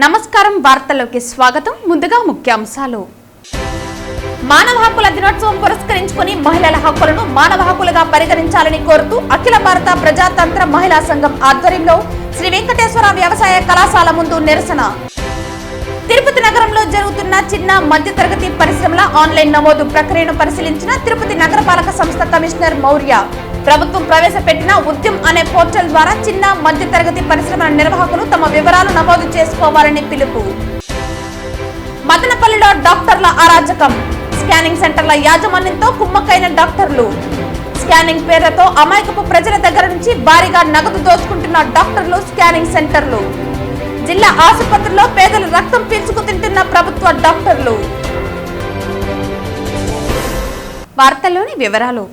నమస్కారం వార్తల్లోకి స్వాగతం. ముందుగా ముఖ్యాంశాలు. మానవ హక్కుల దినోత్సవం పురస్కరించుకుని మహిళల హక్కులను మానవ హక్కులుగా పరిగణించాలని కోరుతూ అఖిల భారత ప్రజాతంత్ర మహిళా సంఘం ఆధ్వర్యంలో శ్రీ వెంకటేశ్వర వ్యవసాయ కళాశాల ముందు నిరసన. తిరుపతి నగరంలో జరుగుతున్న చిన్న మధ్యతరగతి పరిశ్రమల ఆన్లైన్ నమోదు ప్రక్రియను పరిశీలించిన తిరుపతి నగరపాలక సంస్థ కమిషనర్ మౌర్య ప్రభుత్వం ప్రవేశపెట్టిన ఉద్యమ్ అనే పోర్టల్ ద్వారా చిన్న మధ్యతరగతి పరిశ్రమల నిర్వాహకులు తమ వివరాలు నమోదు చేసుకోవాలని పిలుపు. మదనపల్లిలో డాక్టర్ల అరాజకం. స్కానింగ్ సెంటర్ల యాజమాన్యంతో కుమ్మక్కైన డాక్టర్లు. స్కానింగ్ పేర్లతో అమాయకపు ప్రజల దగ్గర నుంచి భారీగా నగదు దోచుకుంటున్న డాక్టర్లు, స్కానింగ్ సెంటర్లు. జిల్లా ఆసుపత్రుల్లో పేదలు రక్తం పీల్చుకు తింటున్న ప్రభుత్వ డాక్టర్లు. వార్తల్లోని వివరాలు.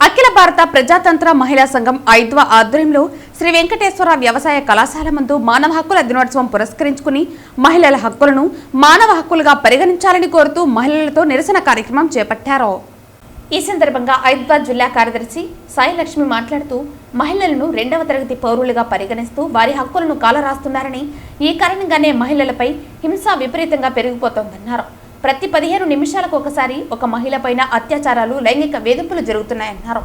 అఖిల భారత ప్రజాతంత్ర మహిళా సంఘం ఐద్వా ఆధ్వర్యంలో శ్రీ వెంకటేశ్వర వ్యవసాయ కళాశాల ముందు మానవ హక్కుల దినోత్సవం పురస్కరించుకుని మహిళల హక్కులను మానవ హక్కులుగా పరిగణించాలని కోరుతూ మహిళలతో నిరసన కార్యక్రమం చేపట్టారు. ఈ సందర్భంగా ఐద్వా జిల్లా కార్యదర్శి సాయి లక్ష్మి మాట్లాడుతూ మహిళలను 2వ తరగతి పౌరులుగా పరిగణిస్తూ వారి హక్కులను కాలరాస్తున్నారని, ఈ కారణంగానే మహిళలపై హింస విపరీతంగా పెరిగిపోతోందన్నారు. ప్రతి 15 నిమిషాలకు ఒకసారి ఒక మహిళపైన అత్యాచారాలు, లైంగిక వేధింపులు జరుగుతున్నాయన్నారు.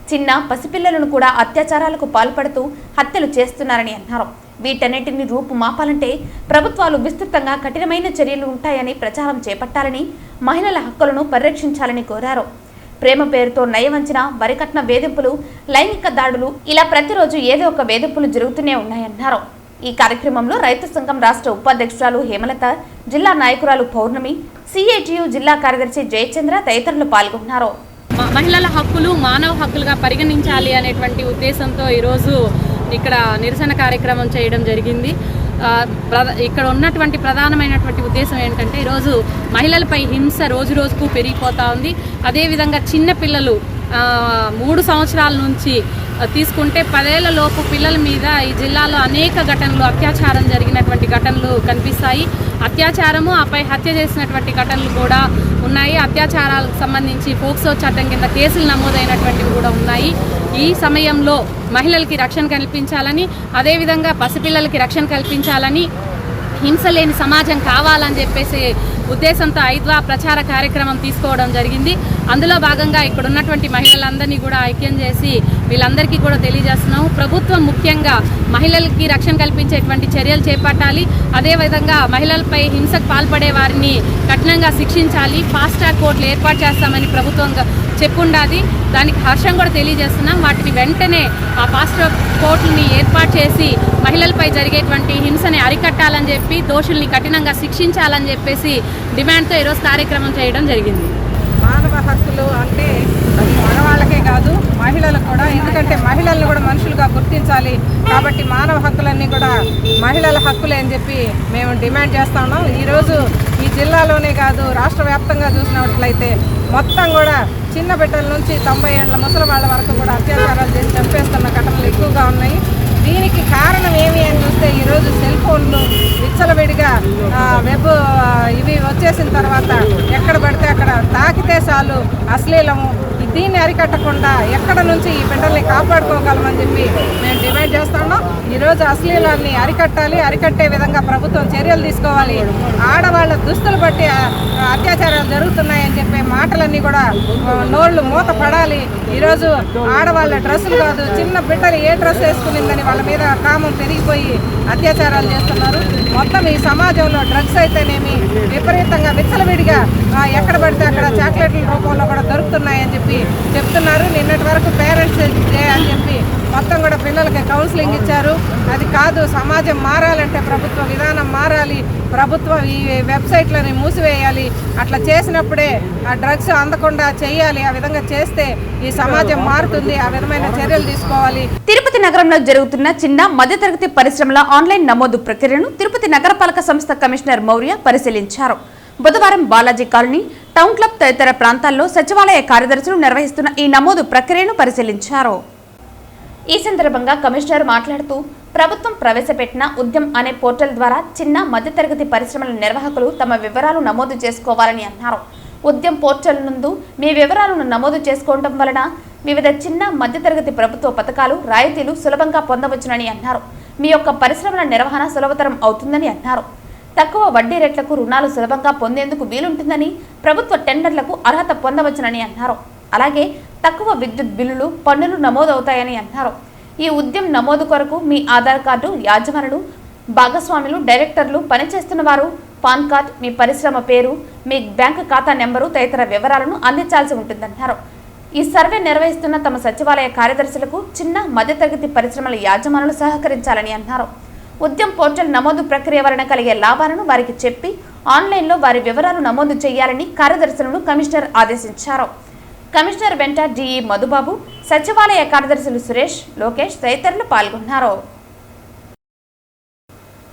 చిన్న పసిపిల్లలను కూడా అత్యాచారాలకు పాల్పడుతూ హత్యలు చేస్తున్నారని అన్నారు. వీటన్నిటిని రూపుమాపాలంటే ప్రభుత్వాలు విస్తృతంగా కఠినమైన చర్యలు ఉంటాయని ప్రచారం చేపట్టాలని, మహిళల హక్కులను పరిరక్షించాలని కోరారు. ప్రేమ పేరుతో నయవంచన, వరికట్న వేధింపులు, లైంగిక దాడులు ఇలా ప్రతిరోజు ఏదో ఒక వేధింపులు జరుగుతూనే ఉన్నాయన్నారు. ఈ కార్యక్రమంలో రైతు సంఘం రాష్ట్ర ఉపాధ్యక్షురాలు హేమలత, జిల్లా నాయకురాలు పౌర్ణమి, సిఐటియు జిల్లా కార్యదర్శి జయచంద్ర తదితరులు పాల్గొన్నారు. మహిళల హక్కులు మానవ హక్కులుగా పరిగణించాలి అనేటువంటి ఉద్దేశంతో ఈరోజు ఇక్కడ నిరసన కార్యక్రమం చేయడం జరిగింది. ఇక్కడ ఉన్నటువంటి ప్రధానమైనటువంటి ఉద్దేశం ఏంటంటే, ఈరోజు మహిళలపై హింస రోజు రోజుకు పెరిగిపోతూ ఉంది. అదేవిధంగా చిన్న పిల్లలు 3 సంవత్సరాల నుంచి తీసుకుంటే 10 ఏళ్ల లోపు పిల్లల మీద ఈ జిల్లాలో అనేక ఘటనలు, అత్యాచారం జరిగినటువంటి ఘటనలు కనిపిస్తాయి. అత్యాచారము, ఆపై హత్య చేసినటువంటి ఘటనలు కూడా ఉన్నాయి. అత్యాచారాలకు సంబంధించి పోక్సో చట్టం కింద కేసులు నమోదైనటువంటివి కూడా ఉన్నాయి. ఈ సమయంలో మహిళలకి రక్షణ కల్పించాలని, అదేవిధంగా పసిపిల్లలకి రక్షణ కల్పించాలని, హింస లేని సమాజం కావాలని చెప్పేసి ఉద్దేశంతో ఐద్వా ప్రచార కార్యక్రమం తీసుకోవడం జరిగింది. అందులో భాగంగా ఇక్కడ ఉన్నటువంటి మహిళలందరినీ కూడా ఐక్యం చేసి వీళ్ళందరికీ కూడా తెలియజేస్తున్నాము. ప్రభుత్వం ముఖ్యంగా మహిళలకి రక్షణ కల్పించేటువంటి చర్యలు చేపట్టాలి. అదేవిధంగా మహిళలపై హింసకు పాల్పడే వారిని కఠినంగా శిక్షించాలి. ఫాస్ట్ ట్రాక్ కోర్టులు ఏర్పాటు చేస్తామని ప్రభుత్వం చెప్పుండాది. దానికి హర్షం కూడా తెలియజేస్తున్నాం. వాటిని వెంటనే ఆ ఫాస్ట్ ట్రాక్ కోర్టుని ఏర్పాటు చేసి మహిళలపై జరిగేటువంటి హింసని అరికట్టాలని చెప్పి, దోషుల్ని కఠినంగా శిక్షించాలని చెప్పేసి డిమాండ్తో ఈరోజు కార్యక్రమం చేయడం జరిగింది. మానవ హక్కులు అంటే అది మగవాళ్ళకే కాదు, మహిళలకు కూడా. ఎందుకంటే మహిళలను కూడా మనుషులుగా గుర్తించాలి. కాబట్టి మానవ హక్కులన్నీ కూడా మహిళల హక్కులే అని చెప్పి మేము డిమాండ్ చేస్తా ఉన్నాం. ఈరోజు ఈ జిల్లాలోనే కాదు, రాష్ట్ర వ్యాప్తంగా చూసినట్లయితే మొత్తం కూడా చిన్న బిడ్డల నుంచి 90 ఏళ్ల ముసలి వాళ్ళ వరకు కూడా అత్యాచారాలు చేసి చంపేస్తున్న ఘటనలు ఎక్కువగా ఉన్నాయి. దీనికి కారణం ఏమి అని చూస్తే, ఈరోజు సెల్ ఫోన్లు విచ్చలవిడిగా వెబ్ ఇవి వచ్చేసిన తర్వాత ఎక్కడ పడితే అక్కడ తాకితే చాలు అశ్లీలము. దీన్ని అరికట్టకుండా ఎక్కడ నుంచి ఈ బిడ్డల్ని కాపాడుకోగలమని చెప్పి మేము డిమాండ్ చేస్తున్నాం. ఈరోజు అశ్లీలాన్ని అరికట్టాలి. అరికట్టే విధంగా ప్రభుత్వం చర్యలు తీసుకోవాలి. ఆడవాళ్ళ దుస్తులు బట్టి అత్యాచారాలు జరుగుతున్నాయని చెప్పే మాటలన్నీ కూడా నోళ్ళు మూత పడాలి. ఈరోజు ఆడవాళ్ళ డ్రెస్సులు కాదు, చిన్న బిడ్డలు ఏ డ్రెస్ వేసుకునిందని వాళ్ళ మీద కామం పెరిగిపోయి అత్యాచారాలు చేస్తున్నారు. మొత్తం ఈ సమాజంలో డ్రగ్స్ అయితేనేమి విపరీతంగా విచ్చలవిడిగా ఎక్కడ పడితే అక్కడ చాక్లెట్ల రూపంలో కూడా దొరుకుతున్నాయని చెప్పి చెప్తున్నారు. నిన్నటి వరకు పేరెంట్స్ డే అని చెప్పి మొత్తం కూడా పిల్లలకి కౌన్సిలింగ్ ఇచ్చారు. అది కాదు, సమాజం మారాలంటే ప్రభుత్వ విధానం మారాలి. ప్రభుత్వం ఈ వెబ్సైట్లని మూసివేయాలి. అట్లా చేసినప్పుడే ఆ డ్రగ్స్ అందకుండా చేయాలి. ఆ విధంగా చేస్తే ఈ సమాజం మారుతుంది. ఆ విధమైన చర్యలు తీసుకోవాలి. తిరుపతి నగరంలో జరుగుతున్న చిన్న మధ్యతరగతి పరిశ్రమల ఆన్లైన్ నమోదు ప్రక్రియను తిరుపతి నగరపాలక సంస్థ కమిషనర్ మౌర్య పరిశీలించారు. బుధవారం బాలాజీ కాలనీ, టౌన్ క్లబ్ తదితర ప్రాంతాల్లో సచివాలయ కార్యదర్శులు నిర్వహిస్తున్న ఈ నమోదు ప్రక్రియను పరిశీలించారు. ఈ సందర్భంగా కమిషనర్ మాట్లాడుతూ ప్రభుత్వం ప్రవేశపెట్టిన ఉద్యమ్ అనే పోర్టల్ ద్వారా చిన్న మధ్యతరగతి పరిశ్రమల నిర్వాహకులు తమ వివరాలు నమోదు చేసుకోవాలని అన్నారు. ఉద్యమ్ పోర్టల్ నందు మీ వివరాలను నమోదు చేసుకోవడం వలన వివిధ చిన్న మధ్యతరగతి ప్రభుత్వ పథకాలు, రాయితీలు సులభంగా పొందవచ్చునని అన్నారు. మీ యొక్క పరిశ్రమల నిర్వహణ సులభతరం అవుతుందని అన్నారు. తక్కువ వడ్డీ రేట్లకు రుణాలు సులభంగా పొందేందుకు వీలుంటుందని, ప్రభుత్వ టెండర్లకు అర్హత పొందవచ్చునని అన్నారు. అలాగే తక్కువ విద్యుత్ బిల్లులు, పన్నులు నమోదవుతాయని అన్నారు. ఈ ఉద్యమ నమోదు కొరకు మీ ఆధార్ కార్డు, యాజమానులు, భాగస్వాములు, డైరెక్టర్లు, పనిచేస్తున్న వారు, పాన్ కార్డ్, మీ పరిశ్రమ పేరు, మీ బ్యాంకు ఖాతా నెంబరు తదితర వివరాలను అందించాల్సి ఉంటుందన్నారు. ఈ సర్వే నిర్వహిస్తున్న తమ సచివాలయ కార్యదర్శులకు చిన్న మధ్యతరగతి పరిశ్రమల యాజమానులు సహకరించాలని అన్నారు. ఉద్యమ్ పోర్టల్ నమోదు ప్రక్రియ వలన కలిగే లాభాలను వారికి చెప్పి ఆన్లైన్లో వారి వివరాలు నమోదు చేయాలని కార్యదర్శులను కమిషనర్ ఆదేశించారు. కమిషనర్ వెంట డిఈ మధుబాబు, సచివాలయ కార్యదర్శులు సురేష్, లోకేష్ తదితరులు పాల్గొన్నారు.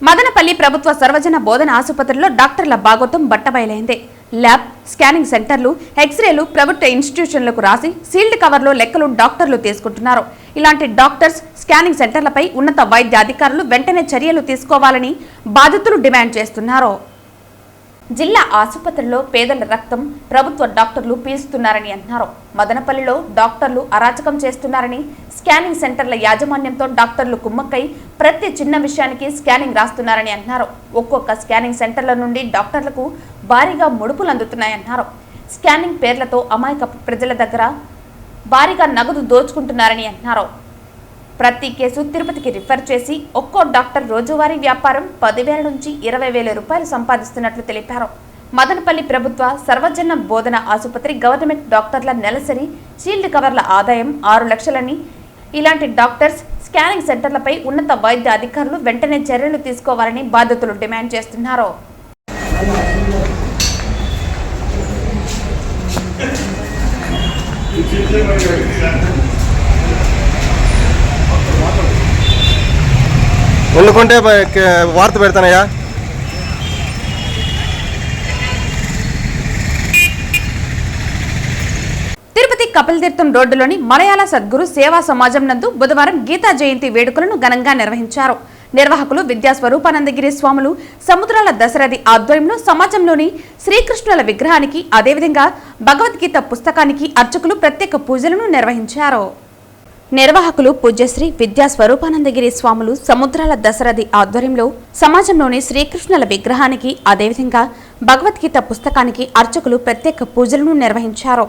మదనపల్లి ప్రభుత్వ సర్వజన బోధన ఆసుపత్రిలో డాక్టర్ల బాగోతం బట్టబయలైంది. ల్యాబ్, స్కానింగ్ సెంటర్లు, ఎక్స్రేలు ప్రభుత్వ ఇన్స్టిట్యూషన్లకు రాసి సీల్డ్ కవర్లో లెక్కలు డాక్టర్లు తీసుకుంటున్నారు. ఇలాంటి డాక్టర్స్, స్కానింగ్ సెంటర్లపై ఉన్నత వైద్య అధికారులు వెంటనే చర్యలు తీసుకోవాలని బాధితులు డిమాండ్ చేస్తున్నారు. జిల్లా ఆసుపత్రిలో పేదల రక్తం ప్రభుత్వ డాక్టర్లు పీల్చుతున్నారని అన్నారు. మదనపల్లిలో డాక్టర్లు అరాచకం చేస్తున్నారని, స్కానింగ్ సెంటర్ల యాజమాన్యంతో డాక్టర్లు కుమ్మక్కై ప్రతి చిన్న విషయానికి స్కానింగ్ రాస్తున్నారని అన్నారు. ఒక్కొక్క స్కానింగ్ సెంటర్ల నుండి డాక్టర్లకు భారీగా ముడుపులు అందుతున్నాయన్నారు. స్కానింగ్ పేర్లతో అమాయక ప్రజల దగ్గర భారీగా నగదు దోచుకుంటున్నారని అన్నారు. ప్రతి కేసు తిరుపతికి రిఫర్ చేసి ఒక్కో డాక్టర్ రోజువారీ వ్యాపారం 10,000 నుంచి 20,000 రూపాయలు సంపాదిస్తున్నట్లు తెలిపారు. మదనపల్లి ప్రభుత్వ సర్వజన బోధన ఆసుపత్రి గవర్నమెంట్ డాక్టర్ల నెలసరి షీల్డ్ కవర్ల ఆదాయం 6 లక్షలని, ఇలాంటి డాక్టర్స్, స్కానింగ్ సెంటర్లపై ఉన్నత వైద్య అధికారులు వెంటనే చర్యలు తీసుకోవాలని బాధితులు డిమాండ్ చేస్తున్నారు. వండుకుంటే వార్త పెడతానయ్యా. తిరుపతి కపిలతీర్థం రోడ్డులోని మలయాళ సద్గురు సేవా సమాజం నందు బుధవారం గీతా జయంతి వేడుకలను ఘనంగా నిర్వహించారు. నిర్వాహకులు విద్యా స్వరూపానందగిరి స్వాములు సముద్రాల దశరథి ఆధ్వర్యంలో సమాజంలోని శ్రీకృష్ణుల విగ్రహానికి, అదేవిధంగా భగవద్గీత పుస్తకానికి అర్చకులు ప్రత్యేక పూజలను నిర్వహించారు. నిర్వాహకులు పూజ్యశ్రీ విద్యా స్వరూపానందగిరి స్వాములు సముద్రాల దశరథి ఆధ్వర్యంలో సమాజంలోని శ్రీకృష్ణుల విగ్రహానికి, అదేవిధంగా భగవద్గీత పుస్తకానికి అర్చకులు ప్రత్యేక పూజలను నిర్వహించారు.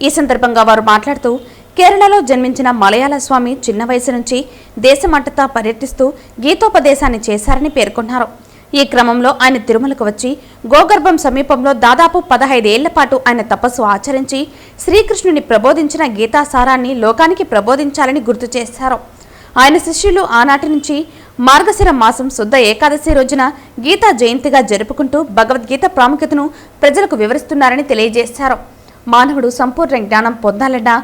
ఈ సందర్భంగా వారు మాట్లాడుతూ, కేరళలో జన్మించిన మలయాళ స్వామి చిన్న వయసు నుంచి దేశమంతటా పర్యటిస్తూ గీతోపదేశాన్ని చేశారని పేర్కొన్నారు. ఈ క్రమంలో ఆయన తిరుమలకు వచ్చి గోగర్భం సమీపంలో దాదాపు 15 ఏళ్ల పాటు ఆయన తపస్సు ఆచరించి శ్రీకృష్ణుని ప్రబోధించిన గీతాసారాన్ని లోకానికి ప్రబోధించాలని గుర్తు చేశారు. ఆయన శిష్యులు ఆనాటి నుంచి మార్గశిర మాసం శుద్ధ ఏకాదశి రోజున గీతా జయంతిగా జరుపుకుంటూ భగవద్గీత ప్రాముఖ్యతను ప్రజలకు వివరిస్తున్నారని తెలియజేశారు. మానవుడు సంపూర్ణ జ్ఞానం పొందాలన్నా,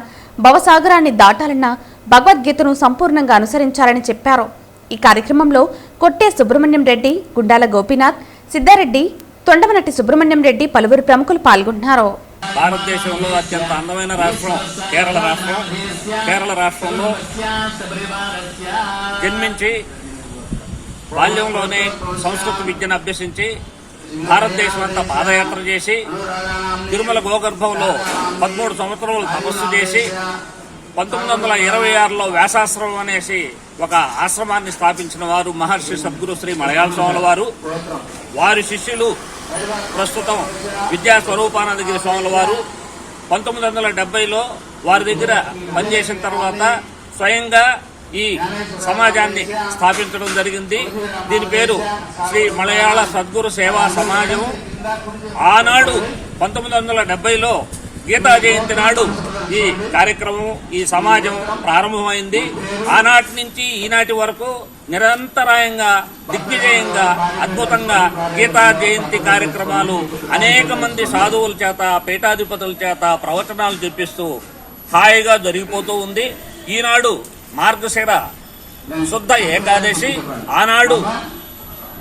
భవసాగరాన్ని దాటాలన్నా భగవద్గీతను సంపూర్ణంగా అనుసరించాలని చెప్పారు. ఈ కార్యక్రమంలో కొట్టే సుబ్రహ్మణ్యం రెడ్డి, గుండాల గోపీనాథ్, సిద్ధారెడ్డి, తొండమనటి సుబ్రహ్మణ్యం రెడ్డి పలువురు ప్రముఖులు పాల్గొన్నారు. భారతదేశంలో అత్యంత అందమైన రాష్ట్రం కేరళ రాష్ట్రం. కేరళ రాష్ట్రంలో జన్మించి బాల్యంలోనే సంస్కృత విద్యను అభ్యసించి భారతదేశం అంతా పాదయాత్ర చేసి తిరుమల గోగర్భంలో 13 సంవత్సరాలు తపస్సు చేసి 1926లో వ్యాసాశ్రమం అనేసి ఒక ఆశ్రమాన్ని స్థాపించిన వారు మహర్షి సద్గురు శ్రీ మలయాళ స్వాముల వారు. వారి శిష్యులు ప్రస్తుతం విద్యా స్వరూపానందగిరి స్వాముల వారు 1970లో వారి దగ్గర పనిచేసిన తర్వాత స్వయంగా ఈ సమాజాన్ని స్థాపించడం జరిగింది. దీని పేరు శ్రీ మలయాళ సద్గురు సేవా సమాజం. ఆనాడు 1970లో గీతా జయంతి నాడు ఈ కార్యక్రమం, ఈ సమాజం ప్రారంభమైంది. ఆనాటి నుంచి ఈనాటి వరకు నిరంతరాయంగా, దిగ్విజయంగా, అద్భుతంగా గీతా జయంతి కార్యక్రమాలు అనేక మంది సాధువుల చేత, పీఠాధిపతుల చేత ప్రవచనాలు చెప్పిస్తూ హాయిగా జరిగిపోతూ ఉంది. ఈనాడు మార్గశిర శుద్ధ ఏకాదశి, ఆనాడు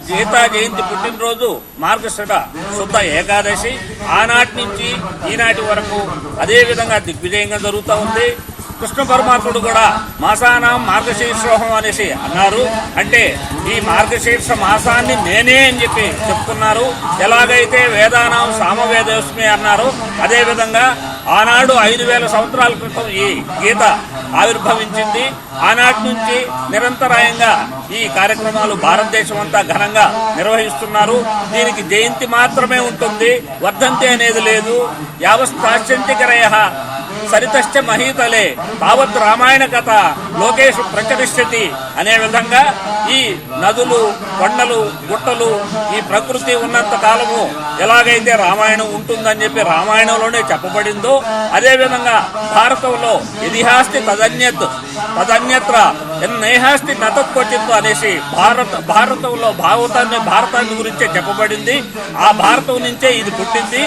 గీతా జయంతి పుట్టినరోజు మార్గశిర శుద్ధ ఏకాదశి. ఆనాటి నుంచి ఈనాటి వరకు అదేవిధంగా దిగ్విజయంగా జరుగుతూ ఉంది. కృష్ణ పరమాత్ముడు కూడా మాసానాం మార్గశీర్షోహం అనేసి అన్నారు. అంటే ఈ మార్గశీర్ష మాసాన్ని నేనే అని చెప్పి చెప్తున్నారు. ఎలాగైతే వేదానాం సామవేదోస్మి అన్నారో అదేవిధంగా ఆనాడు 5000 సంవత్సరాల క్రితం ఈ గీత ఆవిర్భవించింది. ఆనాటి నుంచి నిరంతరాయంగా ఈ కార్యక్రమాలు భారతదేశం అంతా ఘనంగా నిర్వహిస్తున్నారు. దీనికి జయంతి మాత్రమే ఉంటుంది, వర్ధంతి అనేది లేదు. యావస్తాశ్చంతికరయ సరితశ్చ మహీతలే తావత్ రామాయణ కథ లోకేషు ప్రచరిష్యతి అనే విధంగా ఈ నదులు, కొండలు, గుట్టలు, ఈ ప్రకృతి ఉన్నంత కాలము ఎలాగైతే రామాయణం ఉంటుందని చెప్పి రామాయణంలోనే చెప్పబడిందో అదేవిధంగా భారతంలో ఇతిహాస్తి తదన్యత్ర నేహాస్తి నతత్వచిత్తు అనేసి భారతంలో భారతాన్ని గురించే చెప్పబడింది. ఆ భారతం నుంచే ఇది పుట్టింది.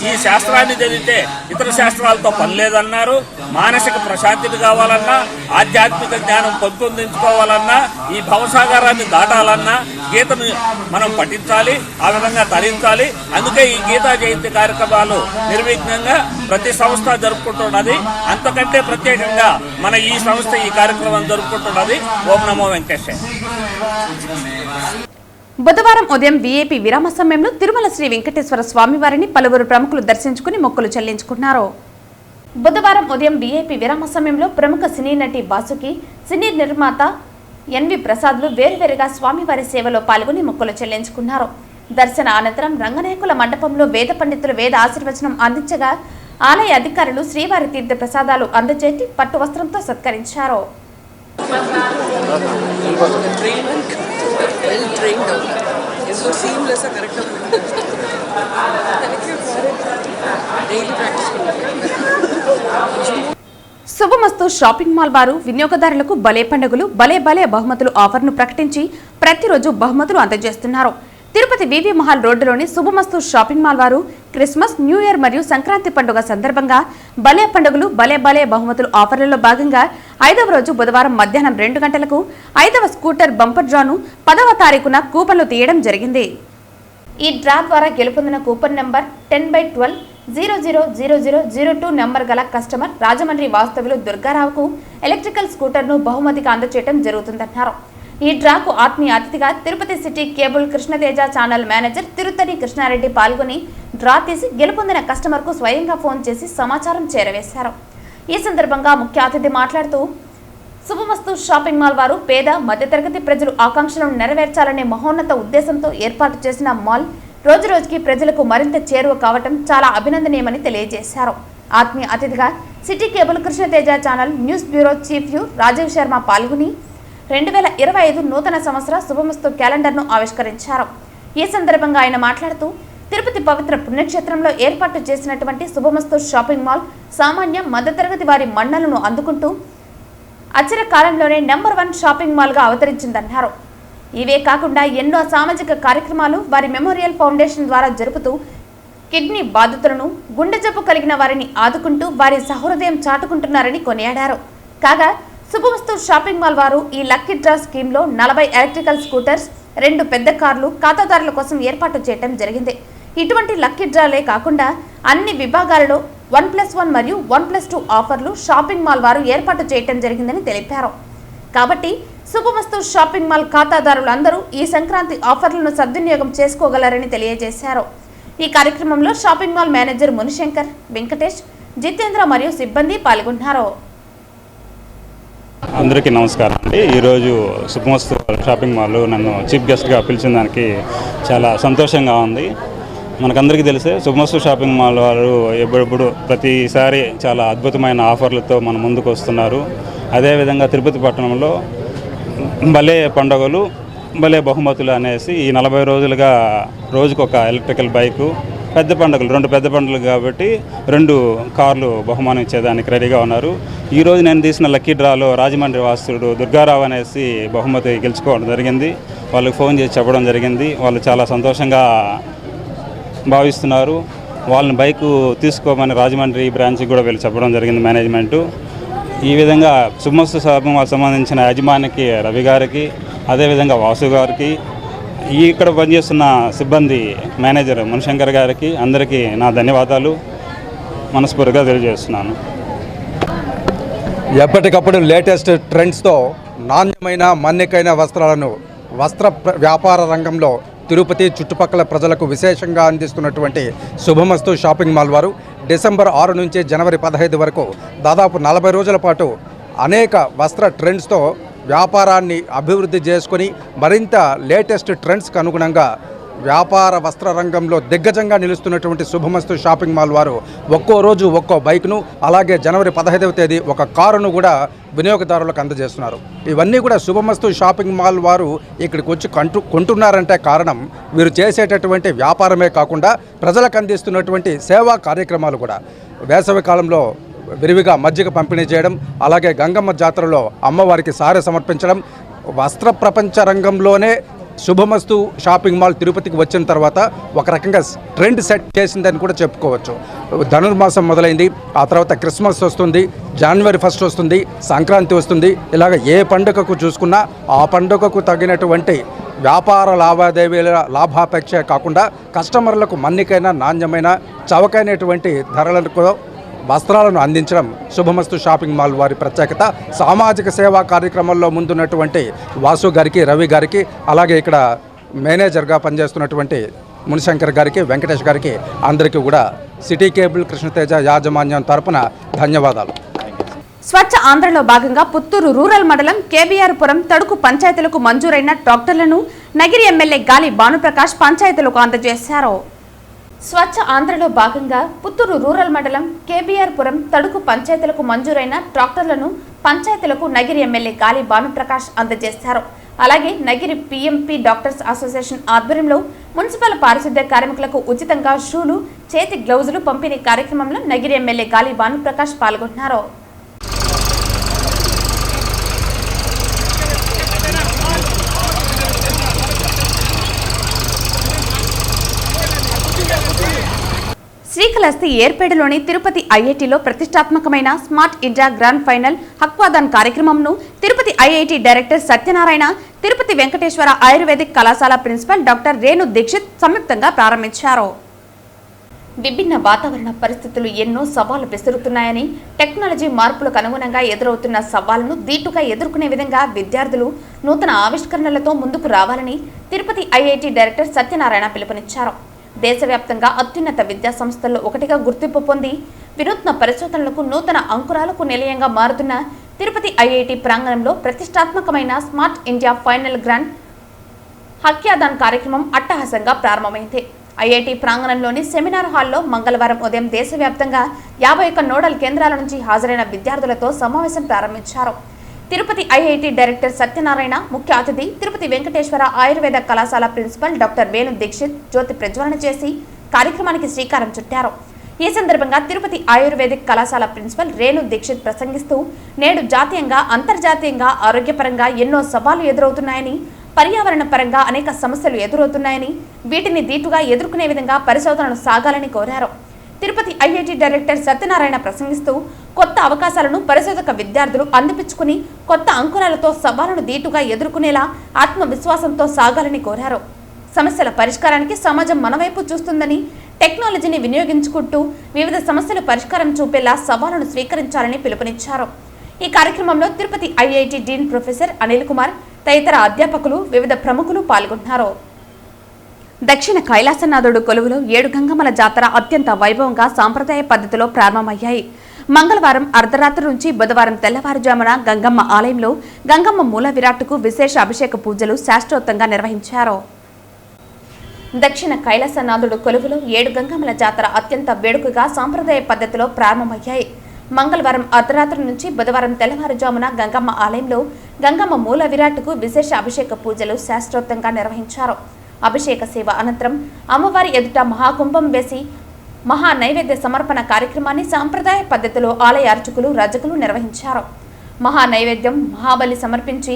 ఈ శాస్త్రాన్ని చదివితే ఇతర శాస్త్రాలతో పని లేదన్నారు. మానసిక ప్రశాంతిని కావాలన్నా, ఆధ్యాత్మిక జ్ఞానం పెంపొందించుకోవాలన్నా, ఈ భవసాగరాన్ని దాటాలన్నా గీతను మనం పఠించాలి, ఆ విధంగా తరించాలి. అందుకే ఈ గీతా జయంతి కార్యక్రమాలు నిర్విఘ్నంగా ప్రతి సంస్థ జరుపుకుంటున్నది. అంతకంటే ప్రత్యేకంగా మన ఈ సంస్థ ఈ కార్యక్రమం జరుపుకుంటున్నది. ఓం నమో వెంకటేశ్వర. బుధవారం ఉదయం వీఐపీ విరామ సమయంలో తిరుమల శ్రీ వెంకటేశ్వర స్వామివారిని పలువురు ప్రముఖులు దర్శించుకుని మొక్కులు చెల్లించుకున్నారు. బుధవారం ఉదయం వీఐపీ విరామ సమయంలో ప్రముఖ సినీ నటి వాసుకి, సినీ నిర్మాత ఎన్వి ప్రసాద్లు వేరువేరుగా స్వామివారి సేవలో పాల్గొని మొక్కులు చెల్లించుకున్నారు. దర్శన అనంతరం రంగనాయకుల మండపంలో వేద పండితులు వేద ఆశీర్వచనం అందించగా ఆలయ అధికారులు శ్రీవారి తీర్థ ప్రసాదాలు అందజేసి పట్టు వస్త్రంతో సత్కరించారు. శుభమస్తు షాపింగ్ మాల్ వారు వినియోగదారులకు భలే పండుగలు, భలే బహుమతులు ఆఫర్ను ప్రకటించి ప్రతిరోజు బహుమతులు అందజేస్తున్నారు. తిరుపతి వివి మహల్ రోడ్డులోని శుభమస్తు షాపింగ్ మాల్ వారు క్రిస్మస్, న్యూ ఇయర్ మరియు సంక్రాంతి పండుగ సందర్భంగా భలే పండుగలు, భలే బహుమతులు ఆఫర్లలో భాగంగా 5వ రోజు బుధవారం మధ్యాహ్నం 2 గంటలకు 5వ స్కూటర్ బంపర్ డ్రాను 10వ తారీఖున కూపన్లు తీయడం జరిగింది. ఈ డ్రా ద్వారా గెలుపొందిన కూపన్ నెంబర్ 10/12000002 నెంబర్ గల కస్టమర్ రాజమండ్రి వాస్తవ్యులు దుర్గారావుకు ఎలక్ట్రికల్ స్కూటర్ను బహుమతిగా అందజేయడం జరుగుతుందన్నారు. ఈ డ్రాకు ఆత్మీయ అతిథిగా Tirupati city cable Krishnateja channel manager Tiruttani Krishna Reddy పాల్గొని డ్రా తీసి గెలుపొందిన కస్టమర్కు స్వయంగా ఫోన్ చేసి సమాచారం చేరవేశారు. ఈ సందర్భంగా ముఖ్య అతిథి మాట్లాడుతూ శుభమస్తు షాపింగ్ మాల్ వారు పేద, మధ్యతరగతి ప్రజలు ఆకాంక్షలను నెరవేర్చాలనే మహోన్నత ఉద్దేశంతో ఏర్పాటు చేసిన మాల్ రోజురోజుకి ప్రజలకు మరింత చేరువ కావటం చాలా అభినందనీయమని తెలియజేశారు. ఆత్మీయ అతిథిగా city cable Krishnateja channel news bureau chief Rajiv Sharma పాల్గొని 2025 నూతన సంవత్సర శుభమస్తు క్యాలెండర్ను ఆవిష్కరించారు. ఈ సందర్భంగా ఆయన మాట్లాడుతూ తిరుపతి పవిత్ర పుణ్యక్షేత్రంలో ఏర్పాటు చేసినటువంటి శుభమస్తు షాపింగ్ మాల్ సామాన్య, మధ్యతరగతి వారి మన్నలను అందుకుంటూ అచిర కాలంలోనే నెంబర్ 1 షాపింగ్ మాల్గా అవతరించిందన్నారు. ఇవే కాకుండా ఎన్నో సామాజిక కార్యక్రమాలు వారి మెమోరియల్ ఫౌండేషన్ ద్వారా జరుపుతూ కిడ్నీ బాధితులను, గుండె జబ్బు కలిగిన వారిని ఆదుకుంటూ వారి సహృదయం చాటుకుంటున్నారని కొనియాడారు. కాగా శుభమస్తు షాపింగ్ మాల్ వారు ఈ లక్కీ డ్రా స్కీమ్లో 40 ఎలక్ట్రికల్ స్కూటర్స్, 2 పెద్ద కార్లు ఖాతాదారుల కోసం ఏర్పాటు చేయడం జరిగింది. ఇటువంటి లక్కీ డ్రాలే కాకుండా అన్ని విభాగాలలో 1+1 మరియు 1+2 ఆఫర్లు షాపింగ్ మాల్ వారు ఏర్పాటు చేయడం జరిగిందని తెలిపారు. కాబట్టి శుభమస్తు షాపింగ్ మాల్ ఖాతాదారులందరూ ఈ సంక్రాంతి ఆఫర్లను సద్వినియోగం చేసుకోగలరని తెలియజేశారు. ఈ కార్యక్రమంలో shopping mall manager Munishankar, Venkatesh, Jitendra మరియు సిబ్బంది పాల్గొన్నారు. అందరికీ నమస్కారం అండి. ఈరోజు శుభమస్తు షాపింగ్ మాల్ నన్ను చీఫ్ గెస్ట్గా పిలిచిన దానికి చాలా సంతోషంగా ఉంది. మనకందరికీ తెలిసే శుభమస్తు షాపింగ్ మాల్ వారు ఎప్పుడెప్పుడు ప్రతిసారి చాలా అద్భుతమైన ఆఫర్లతో మన ముందుకు వస్తున్నారు. అదేవిధంగా తిరుపతి పట్టణంలో భలే పండుగలు, భలే బహుమతులు అనేసి ఈ 40 రోజులుగా రోజుకొక ఎలక్ట్రికల్ బైకు, పెద్ద పండుగలు 2 పెద్ద పండుగలు కాబట్టి 2 కార్లు బహుమానం ఇచ్చేదానికి రెడీగా ఉన్నారు. ఈరోజు నేను తీసిన లక్కీ డ్రాలో రాజమండ్రి వాసుడు దుర్గారావు అనేసి బహుమతి గెలుచుకోవడం జరిగింది. వాళ్ళకి ఫోన్ చేసి చెప్పడం జరిగింది. వాళ్ళు చాలా సంతోషంగా భావిస్తున్నారు. వాళ్ళని బైకు తీసుకోమని రాజమండ్రి బ్రాంచ్కి కూడా వెళ్ళి చెప్పడం జరిగింది మేనేజ్మెంటు. ఈ విధంగా శుభమస్తు షాపింగ్ మాల్ సంబంధించిన యజమానికి రవి గారికి, అదేవిధంగా వాసు గారికి, ఇక్కడ పనిచేస్తున్న సిబ్బంది మేనేజర్ మునిశంకర్ గారికి అందరికీ నా ధన్యవాదాలు మనస్ఫూర్తిగా తెలియజేస్తున్నాను. ఎప్పటికప్పుడు లేటెస్ట్ ట్రెండ్స్తో నాణ్యమైన మన్నికైన వస్త్రాలను వ్యాపార రంగంలో తిరుపతి చుట్టుపక్కల ప్రజలకు విశేషంగా అందిస్తున్నటువంటి శుభమస్తు షాపింగ్ మాల్ వారు డిసెంబర్ 6 నుంచి జనవరి 15 వరకు దాదాపు 40 రోజుల పాటు అనేక వస్త్ర ట్రెండ్స్తో వ్యాపారాన్ని అభివృద్ధి చేసుకొని మరింత లేటెస్ట్ ట్రెండ్స్కి అనుగుణంగా వ్యాపార వస్త్ర రంగంలో దిగ్గజంగా నిలుస్తున్నటువంటి శుభమస్తు షాపింగ్ మాల్ వారు ఒక్కో రోజు ఒక్కో బైక్ను అలాగే జనవరి 15వ తేదీ ఒక కారును కూడా వినియోగదారులకు అందజేస్తున్నారు. ఇవన్నీ కూడా శుభమస్తు షాపింగ్ మాల్ వారు ఇక్కడికి వచ్చి కొంటున్నారంటే కారణం వీరు చేసేటటువంటి వ్యాపారమే కాకుండా ప్రజలకు అందిస్తున్నటువంటి సేవా కార్యక్రమాలు కూడా. వేసవి కాలంలో విరివిగా మజ్జిగ పంపిణీ చేయడం, అలాగే గంగమ్మ జాతరలో అమ్మవారికి సారె సమర్పించడం, వస్త్ర ప్రపంచ రంగంలోనే శుభమస్తు షాపింగ్ మాల్ తిరుపతికి వచ్చిన తర్వాత ఒక రకంగా ట్రెండ్ సెట్ చేసిందని కూడా చెప్పుకోవచ్చు. ధనుర్మాసం మొదలైంది, ఆ తర్వాత క్రిస్మస్ వస్తుంది, జనవరి 1 వస్తుంది, సంక్రాంతి వస్తుంది. ఇలాగ ఏ పండుగకు చూసుకున్నా ఆ పండుగకు తగినటువంటి వ్యాపార లావాదేవీల లాభాపేక్ష కాకుండా కస్టమర్లకు మన్నికైన నాణ్యమైన చవకైనటువంటి ధరలకు వస్త్రాలను అందించడం శుభమస్తు షాపింగ్ మాల్ వారి ప్రత్యేకత. సామాజిక సేవా కార్యక్రమంలో ముందున్నటువంటి వాసు గారికి, రవి గారికి, అలాగే ఇక్కడ మేనేజర్గా పనిచేస్తున్నటువంటి మునిశంకర్ గారికి, వెంకటేష్ గారికి అందరికీ కూడా సిటీ కేబుల్ కృష్ణతేజ యాజమాన్యం తరపున ధన్యవాదాలు. స్వచ్ఛ ఆంధ్రలో భాగంగా పుత్తూరు రూరల్ మండలం కేబీఆర్ పురం తడుకు పంచాయతీలకు మంజూరైన ట్రాక్టర్లను నగిరి ఎమ్మెల్యే గాలి భానుప్రకాష్ పంచాయతీలకు అందజేశారు. స్వచ్ఛ ఆంధ్రలో భాగంగా పుత్తూరు రూరల్ మండలం కేబీఆర్ పురం తడుకు పంచాయతీలకు మంజూరైన ట్రాక్టర్లను పంచాయతీలకు నగిరి ఎమ్మెల్యే గాలి భానుప్రకాష్ అందజేశారు. అలాగే నగిరి పీఎంపీ డాక్టర్స్ అసోసియేషన్ ఆధ్వర్యంలో మున్సిపల్ పారిశుద్ధ్య కార్మికులకు ఉచితంగా షూలు, చేతి గ్లౌజులు పంపిణీ కార్యక్రమంలో నగిరి ఎమ్మెల్యే గాలి భానుప్రకాష్ పాల్గొన్నారు. శ్రీకాళహస్తి ఏర్పేటలోని తిరుపతి ఐఐటిలో ప్రతిష్టాత్మకమైన smart India grand final hackathon కార్యక్రమంను Tirupati IIT director Satyanarayana, Tirupati Venkateswara ayurvedic కళాశాల ప్రిన్సిపల్ డాక్టర్ రేణు దీక్షిత్ సంయుక్తంగా ప్రారంభించారు. విభిన్న వాతావరణ పరిస్థితులు ఎన్నో సవాళ్లు విసురుతున్నాయని, టెక్నాలజీ మార్పులకు అనుగుణంగా ఎదురవుతున్న సవాళ్లను ధీటుగా ఎదుర్కొనే విధంగా విద్యార్థులు నూతన ఆవిష్కరణలతో ముందుకు రావాలని తిరుపతి ఐఐటి డైరెక్టర్ సత్యనారాయణ పిలుపునిచ్చారు. దేశవ్యాప్తంగా అత్యున్నత విద్యా సంస్థల్లో ఒకటిగా గుర్తింపు పొంది వినూత్న పరిశోధనలకు నూతన అంకురాలకు నిలయంగా మారుతున్న తిరుపతి ఐఐటి ప్రాంగణంలో ప్రతిష్టాత్మకమైన స్మార్ట్ ఇండియా ఫైనల్ గ్రాండ్ హక్యాదాన్ కార్యక్రమం అట్టహాసంగా ప్రారంభమైంది. ఐఐటి ప్రాంగణంలోని సెమినార్ హాల్లో మంగళవారం ఉదయం దేశవ్యాప్తంగా 51 నోడల్ కేంద్రాల నుంచి హాజరైన విద్యార్థులతో సమావేశం ప్రారంభించారు. తిరుపతి ఐఐటి డైరెక్టర్ సత్యనారాయణ ముఖ్య అతిథి, తిరుపతి వెంకటేశ్వర ఆయుర్వేద కళాశాల ప్రిన్సిపల్ డాక్టర్ రేణు దీక్షిత్ జ్యోతి ప్రజ్వలన చేసి కార్యక్రమానికి శ్రీకారం చుట్టారు. ఈ సందర్భంగా తిరుపతి ఆయుర్వేదిక్ కళాశాల ప్రిన్సిపల్ రేణు దీక్షిత్ ప్రసంగిస్తూ, నేడు జాతీయంగా, అంతర్జాతీయంగా ఆరోగ్యపరంగా ఎన్నో సవాళ్లు ఎదురవుతున్నాయని, పర్యావరణ పరంగా అనేక సమస్యలు ఎదురవుతున్నాయని, వీటిని ధీటుగా ఎదుర్కొనే విధంగా పరిశోధనలు సాగాలని కోరారు. తిరుపతి ఐఐటి డైరెక్టర్ సత్యనారాయణ ప్రసంగిస్తూ, కొత్త అవకాశాలను పరిశోధక విద్యార్థులు అందిపుచ్చుకుని కొత్త అంకురాలతో సవాళ్లను ధీటుగా ఎదుర్కొనేలా ఆత్మవిశ్వాసంతో సాగాలని కోరారు. సమస్యల పరిష్కారానికి సమాజం మనవైపు చూస్తుందని, టెక్నాలజీని వినియోగించుకుంటూ వివిధ సమస్యల పరిష్కారం చూపేలా సవాళ్లను స్వీకరించాలని పిలుపునిచ్చారు. ఈ కార్యక్రమంలో Tirupati IIT dean professor Anil Kumar తదితర అధ్యాపకులు, వివిధ ప్రముఖులు పాల్గొన్నారు. దక్షిణ కైలాసనాథుడు కొలువులో 7 గంగమ్మల జాతర అత్యంత వైభవంగా సాంప్రదాయ పద్ధతిలో ప్రారంభమయ్యాయి. మంగళవారం అర్ధరాత్రి నుంచి బుధవారం తెల్లవారుజామున గంగమ్మ ఆలయంలో గంగమ్మ మూల విరాట్టుకు విశేష అభిషేక పూజలు శాస్త్రోక్తంగా నిర్వహించారు. దక్షిణ కైలాసనాథుడు కొలువులో 7 గంగమ్మల జాతర అత్యంత వేడుకగా సాంప్రదాయ పద్ధతిలో ప్రారంభమయ్యాయి. మంగళవారం అర్ధరాత్రి నుంచి బుధవారం తెల్లవారుజామున గంగమ్మ ఆలయంలో గంగమ్మ మూల విరాట్టుకు విశేష అభిషేక పూజలు శాస్త్రోక్తంగా నిర్వహించారు. అభిషేక సేవ అనంతరం అమ్మవారి ఎదుట మహాకుంభం వేసి మహా నైవేద్య సమర్పణ కార్యక్రమాన్ని సాంప్రదాయ పద్ధతిలో ఆలయ అర్చకులు, రజకులు నిర్వహించారు. మహా నైవేద్యం, మహాబలి సమర్పించి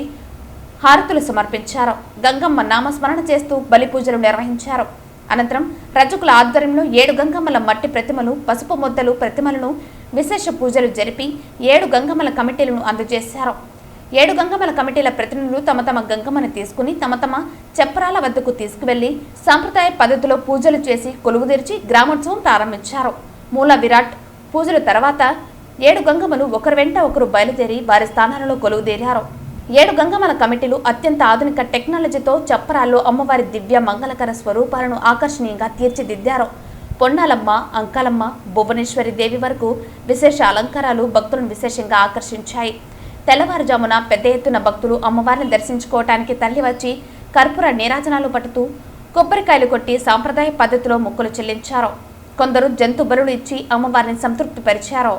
హారతులు సమర్పించారు. గంగమ్మ నామస్మరణ చేస్తూ బలి పూజలు నిర్వహించారు. అనంతరం రజకుల ఆధ్వర్యంలో 7 గంగమ్మల మట్టి ప్రతిమలు, పసుపు ముద్దలు ప్రతిమలను విశేష పూజలు జరిపి 7 గంగమ్మల కమిటీలను అందజేశారు. 7 గంగమ్మల కమిటీల ప్రతినిధులు తమ తమ గంగమ్మను తీసుకుని తమ తమ చప్రాల వద్దకు తీసుకువెళ్లి సాంప్రదాయ పద్ధతిలో పూజలు చేసి కొలువు తెరిచి గ్రామోత్సవం ప్రారంభించారు. మూల విరాట్ పూజల తర్వాత 7 గంగమ్మలు ఒకరి వెంట ఒకరు బయలుదేరి వారి స్థానాలలో కొలువుదీరారు. 7 గంగమ్మల కమిటీలు అత్యంత ఆధునిక టెక్నాలజీతో చప్పరాల్లో అమ్మవారి దివ్య మంగళకర స్వరూపాలను ఆకర్షణీయంగా తీర్చిదిద్దారు. పొన్నాలమ్మ, అంకాలమ్మ, భువనేశ్వరి దేవి వరకు విశేష అలంకారాలు భక్తులను విశేషంగా ఆకర్షించాయి. తెల్లవారుజామున పెద్ద ఎత్తున భక్తులు అమ్మవారిని దర్శించుకోవటానికి తరలివచ్చి కర్పూర నీరాజనాలు పట్టుతూ కొబ్బరికాయలు కొట్టి సాంప్రదాయ పద్ధతిలో మొక్కులు చెల్లించారు. కొందరు జంతు బలులు ఇచ్చి అమ్మవారిని సంతృప్తిపరిచారు.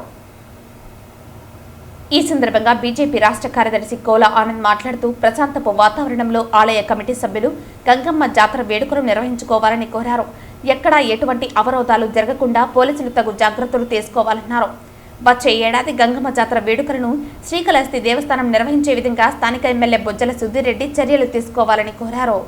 ఈ సందర్భంగా బీజేపీ రాష్ట్ర కార్యదర్శి కోలా ఆనంద్ మాట్లాడుతూ ప్రశాంతపు వాతావరణంలో ఆలయ కమిటీ సభ్యులు గంగమ్మ జాతర వేడుకలు నిర్వహించుకోవాలని కోరారు. ఎక్కడా ఎటువంటి అవరోధాలు జరగకుండా పోలీసులు తగు జాగ్రత్తలు తీసుకోవాలన్నారు. వచ్చే ఏడాది గంగమ్మ జాతర వేడుకలను శ్రీకాళహస్తి దేవస్థానం నిర్వహించే విధంగా స్థానిక ఎమ్మెల్యే బొజ్జల సుధీరెడ్డి చర్యలు తీసుకోవాలని కోరారు.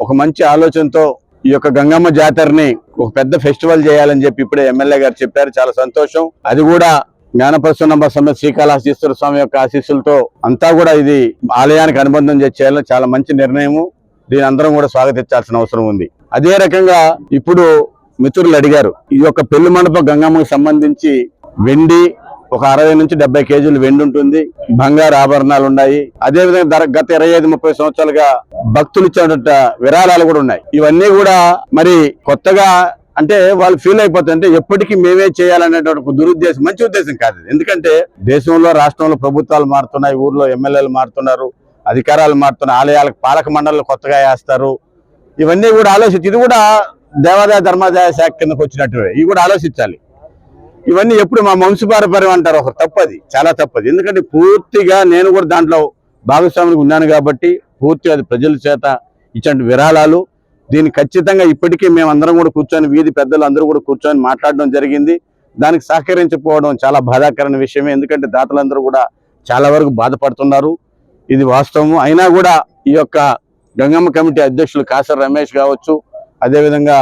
ఒక మంచి ఆలోచనతో ఈ యొక్క గంగమ్మ జాతరని ఒక పెద్ద ఫెస్టివల్ చేయాలని చెప్పి ఇప్పుడే ఎమ్మెల్యే గారు చెప్పారు. చాలా సంతోషం. అది కూడా జ్ఞానప్రసన్న సమేత శ్రీకాళహస్తీశ్వర స్వామి యొక్క ఆశీస్సులతో అంతా కూడా ఇది ఆలయానికి అనుబంధం చేయాలని చాలా మంచి నిర్ణయము. దీని అందరం కూడా స్వాగతించాల్సిన అవసరం ఉంది. అదే రకంగా ఇప్పుడు మిత్రులు అడిగారు, ఈ యొక్క పెళ్లి మండప గంగమ్మకు సంబంధించి వెండి ఒక 60 నుంచి 70 కేజీలు వెండి ఉంటుంది, బంగారు ఆభరణాలు ఉన్నాయి. అదే విధంగా గత 25-30 సంవత్సరాలుగా భక్తులు ఇచ్చినటువంటి విరాళాలు కూడా ఉన్నాయి. ఇవన్నీ కూడా మరి కొత్తగా అంటే వాళ్ళు ఫీల్ అయిపోతుంటే ఎప్పటికీ మేమే చేయాలనేటువంటి దురుద్దేశం, మంచి ఉద్దేశం కాదు. ఎందుకంటే దేశంలో రాష్ట్రంలో ప్రభుత్వాలు మారుతున్నాయి, ఊర్లో ఎమ్మెల్యేలు మారుతున్నారు, అధికారాలు మారుతున్నాయి, ఆలయాలకు పాలక మండళ్ళు కొత్తగా వేస్తారు. ఇవన్నీ కూడా ఆలోచించి, ఇది కూడా దేవాదాయ ధర్మాదాయ శాఖ కిందకు వచ్చినట్టు ఇవి కూడా ఆలోచించాలి. ఇవన్నీ ఎప్పుడు మా వంశపారపర్యం అంటారు, ఒక తప్పది, చాలా తప్పది. ఎందుకంటే పూర్తిగా నేను కూడా దాంట్లో భాగస్వామికి ఉన్నాను కాబట్టి పూర్తిగా అది ప్రజల చేత ఇచ్చిన విరాళాలు. దీన్ని ఖచ్చితంగా ఇప్పటికీ మేమందరం కూడా కూర్చొని, వీధి పెద్దలు అందరూ కూడా కూర్చొని మాట్లాడడం జరిగింది. దానికి సహకరించకపోవడం చాలా బాధాకరమైన విషయమే. ఎందుకంటే దాతలందరూ కూడా చాలా వరకు బాధపడుతున్నారు, ఇది వాస్తవము. అయినా కూడా ఈ యొక్క గంగమ్మ కమిటీ అధ్యక్షులు కాసర్ రమేష్ కావచ్చు, అదేవిధంగా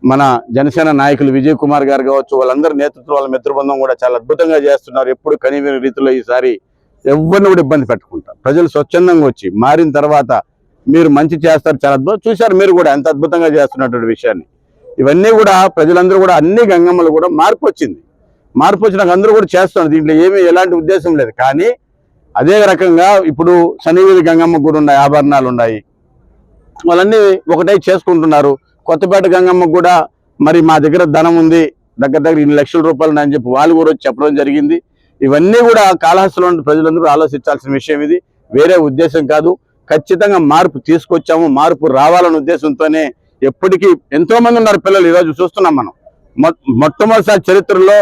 మన జనసేన నాయకులు విజయ్ కుమార్ గారు కావచ్చు, వాళ్ళందరి నేతృత్వం, వాళ్ళ మిత్ర బృందం కూడా చాలా అద్భుతంగా చేస్తున్నారు. ఎప్పుడు కనివిని రీతిలో ఈసారి ఎవరిని కూడా ఇబ్బంది పెట్టుకుంటారు. ప్రజలు స్వచ్ఛందంగా వచ్చి మారిన తర్వాత మీరు మంచి చేస్తారు, చాలా అద్భుతం చూశారు. మీరు కూడా ఎంత అద్భుతంగా చేస్తున్నటువంటి విషయాన్ని, ఇవన్నీ కూడా ప్రజలందరూ కూడా అన్ని గంగమ్మలు కూడా మార్పు వచ్చింది. మార్పు వచ్చినాక అందరూ కూడా చేస్తున్నారు. దీంట్లో ఏమీ ఎలాంటి ఉద్దేశం లేదు. కానీ అదే రకంగా ఇప్పుడు శనిగిరి గంగమ్మ కూడా ఉన్నాయి, ఆభరణాలు ఉన్నాయి, వాళ్ళన్నీ ఒకటే చేసుకుంటున్నారు. కొత్తపేట గంగమ్మకు కూడా మరి మా దగ్గర ధనం ఉంది, దగ్గర 2 లక్షల రూపాయలు అని చెప్పి వాళ్ళు కూడా వచ్చి చెప్పడం జరిగింది. ఇవన్నీ కూడా కాళహస్తిలో ఉన్న ప్రజలందరూ ఆలోచించాల్సిన విషయం. ఇది వేరే ఉద్దేశం కాదు. ఖచ్చితంగా మార్పు తీసుకొచ్చాము, మార్పు రావాలనే ఉద్దేశంతోనే ఎప్పటికీ ఎంతో మంది ఉన్నారు పిల్లలు. ఈరోజు చూస్తున్నాం మనం, మొట్టమొదటిసారి చరిత్రలో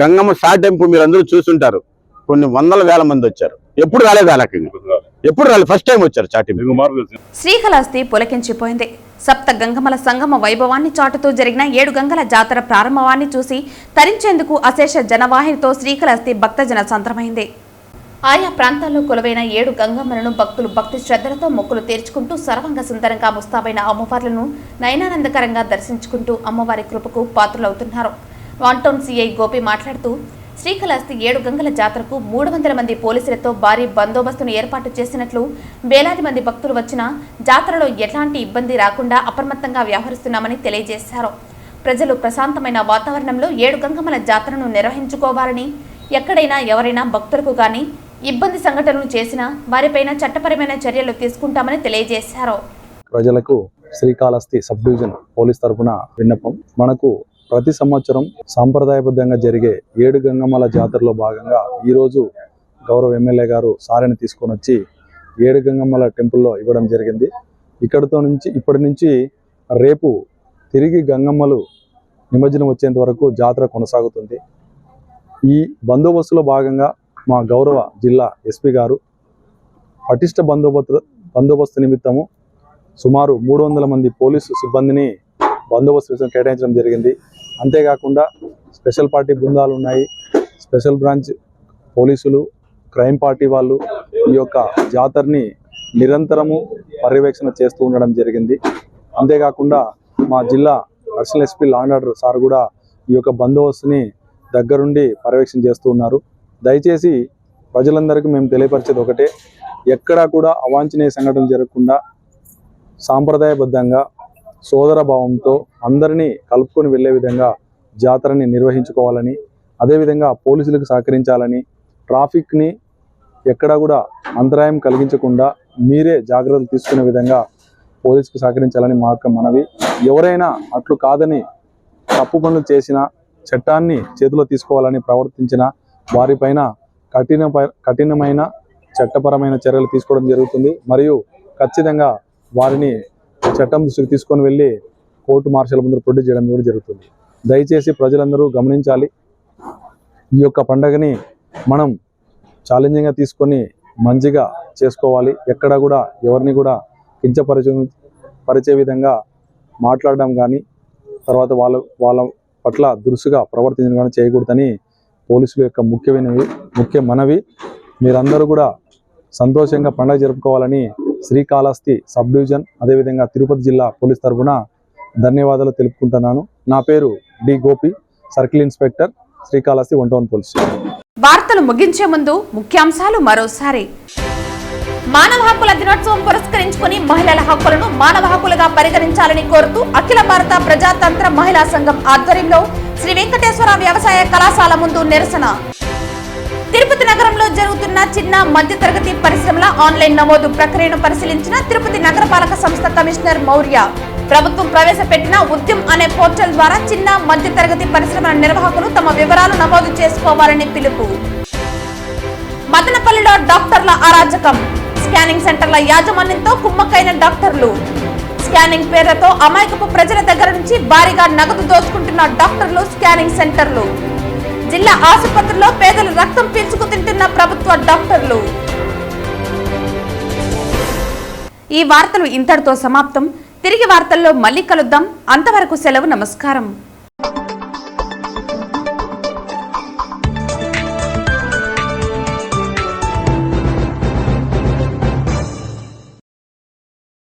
గంగమ్మ సాటింపు మీరు అందరూ చూస్తుంటారు. కొన్ని వందల వేల మంది వచ్చారు. ఎప్పుడు రాలేదు, ఆ రకంగా ఎప్పుడు రాలేదు, ఫస్ట్ టైం వచ్చారు చాటింపు. శ్రీకాళహస్తి పులకించిపోయింది. సప్త గంగమ్మల సంగమ వైభవాన్ని చాటుతూ జరిగిన 7 గంగల జాతర ప్రారంభవాన్ని చూసి తరించేందుకు అశేష జనవాహినితో శ్రీకాళహస్తి భక్తజన సంద్రమైంది. ఆయా ప్రాంతాల్లో కొలువైన 7 గంగమ్మలను భక్తులు భక్తి శ్రద్ధలతో మొక్కులు తీర్చుకుంటూ సర్వంగ సుందరంగా ముస్తాబైన అమ్మవార్లను నయనానందకరంగా దర్శించుకుంటూ అమ్మవారి కృపకు పాత్రలవుతున్నారు. వన్ టౌన్ సిఐ గోపి మాట్లాడుతూ శ్రీకాళహస్తి 7 గంగల జాతరకు 300 మంది పోలీసులతో భారీ బందోబస్తును ఏర్పాటు చేసినట్లు, వేలాది మంది భక్తులు వచ్చినా జాతరలో ఎలాంటి ఇబ్బంది రాకుండా అప్రమత్తంగా వ్యవహరిస్తున్నామని తెలియజేశారు. ప్రజలు ప్రశాంతమైన వాతావరణంలో 7 గంగమ్మల జాతరను నిర్వహించుకోవాలని, ఎక్కడైనా ఎవరైనా భక్తులకు గాని ఇబ్బంది సంఘటనలు చేసినా వారిపైన చట్టపరమైన చర్యలు తీసుకుంటామని తెలియజేశారు. ప్రజలకు శ్రీకాళహస్తి సబ్ డివిజన్ పోలీస్ తరఫున విన్నపం, మనకు ప్రతి సంవత్సరం సాంప్రదాయబద్ధంగా జరిగే 7 గంగమ్మల జాతరలో భాగంగా ఈరోజు గౌరవ ఎమ్మెల్యే గారు సారెని తీసుకొని వచ్చి 7 గంగమ్మల టెంపుల్లో ఇవ్వడం జరిగింది. ఇప్పటి నుంచి రేపు తిరిగి గంగమ్మలు నిమజ్జనం వచ్చేంత వరకు జాతర కొనసాగుతుంది. ఈ బందోబస్తులో భాగంగా మా గౌరవ జిల్లా ఎస్పీ గారు పటిష్ట బందోబస్తు నిమిత్తము సుమారు 300 మంది పోలీసు సిబ్బందిని బందోబస్తు కేటాయించడం జరిగింది. అంతేకాకుండా స్పెషల్ పార్టీ బృందాలు ఉన్నాయి, స్పెషల్ బ్రాంచ్ పోలీసులు, క్రైమ్ పార్టీ వాళ్ళు ఈ యొక్క జాతరని నిరంతరము పర్యవేక్షణ చేస్తూ ఉండడం జరిగింది. అంతేకాకుండా మా జిల్లా additional SP law and order sir కూడా ఈ యొక్క బందోబస్తుని దగ్గరుండి పర్యవేక్షణ చేస్తూ ఉన్నారు. దయచేసి ప్రజలందరికీ మేము తెలియపరిచేది ఒకటే, ఎక్కడా కూడా అవాంఛనీయ సంఘటనలు జరగకుండా సాంప్రదాయబద్ధంగా సోదర భావంతో అందరినీ కలుపుకొని వెళ్ళే విధంగా జాతరని నిర్వహించుకోవాలని, అదేవిధంగా పోలీసులకు సహకరించాలని, ట్రాఫిక్ని ఎక్కడా కూడా అంతరాయం కలిగించకుండా మీరే జాగ్రత్తలు తీసుకునే విధంగా పోలీసుకు సహకరించాలని మా యొక్క మనవి. ఎవరైనా అట్లు కాదని తప్పు పనులు చేసినా, చట్టాన్ని చేతిలో తీసుకోవాలని ప్రవర్తించిన వారిపైన కఠినమైన చట్టపరమైన చర్యలు తీసుకోవడం జరుగుతుంది. మరియు ఖచ్చితంగా వారిని చట్టం దృష్టికి తీసుకొని వెళ్ళి కోర్టు మార్షల్ ముందు ప్రొడ్యూస్ చేయడం కూడా జరుగుతుంది. దయచేసి ప్రజలందరూ గమనించాలి. ఈ యొక్క పండుగని మనం ఛాలెంజింగ్గా తీసుకొని మంచిగా చేసుకోవాలి. ఎక్కడ కూడా ఎవరిని కూడా కించపరిచే విధంగా మాట్లాడడం కానీ, తర్వాత వాళ్ళ పట్ల దురుసుగా ప్రవర్తించడం కానీ చేయకూడదని పోలీసుల యొక్క ముఖ్య మనవి. మీరందరూ కూడా సంతోషంగా పండుగ జరుపుకోవాలని శ్రీకాళహస్తి సబ్ డివిజన్ అదేవిధంగా తిరుపతి జిల్లా పోలీస్ తరఫున ధన్యవాదాలు తెలుపుకుంటున్నాను. నా పేరు D Gopi, circle inspector, Srikalahasti 1 town police station. వార్తలు ముగించే ముందు ముఖ్యాంశాలు మరోసారి. మానవ హక్కుల దినోత్సవం పురస్కరించుకుని మహిళల హక్కులను మానవ హక్కులుగా పరిగణించాలని కోరుతూ అఖిల భారత ప్రజాతంత్ర మహిళా సంఘం ఆధ్వర్యంలో శ్రీ వెంకటేశ్వర వ్యవసాయ కళాశాల ముందు నిరసన. తిరుపతి నగరంలో జరుగుతున్న చిన్న మధ్యతరగతి పరిశ్రమల ఆన్లైన్ నమోదు ప్రక్రియను పరిశీలించిన తిరుపతి నగరపాలక సంస్థ కమిషనర్ మౌర్య. ప్రభుత్వం ప్రవేశపెట్టిన ఉద్యమ్ అనే పోర్టల్ ద్వారా చిన్న మధ్యతరగతి పరిశ్రమల నిర్వాహకులు తమ వివరాలు నమోదు చేసుకోవాలని పిలుపు. మదనపల్లిలో డాక్టర్ల అరాజకం. స్కానింగ్ సెంటర్ల యాజమాన్యంతో కుమ్మక్కైన డాక్టర్లు. స్కానింగ్ పేర్లతో అమాయకపు ప్రజల దగ్గర నుంచి భారీగా నగదు దోచుకుంటున్న డాక్టర్లు, స్కానింగ్ సెంటర్లు. జిల్లా ఆసుపత్రుల్లో పేదలు రక్తం పీల్చుకు తింటున్న ప్రభుత్వ డాక్టర్లు. ఈ వార్తలు ఇంతటితో సమాప్తం. తిరిగి వార్తల్లో మళ్ళీ కలుద్దాం. అంతవరకు సెలవు. నమస్కారం.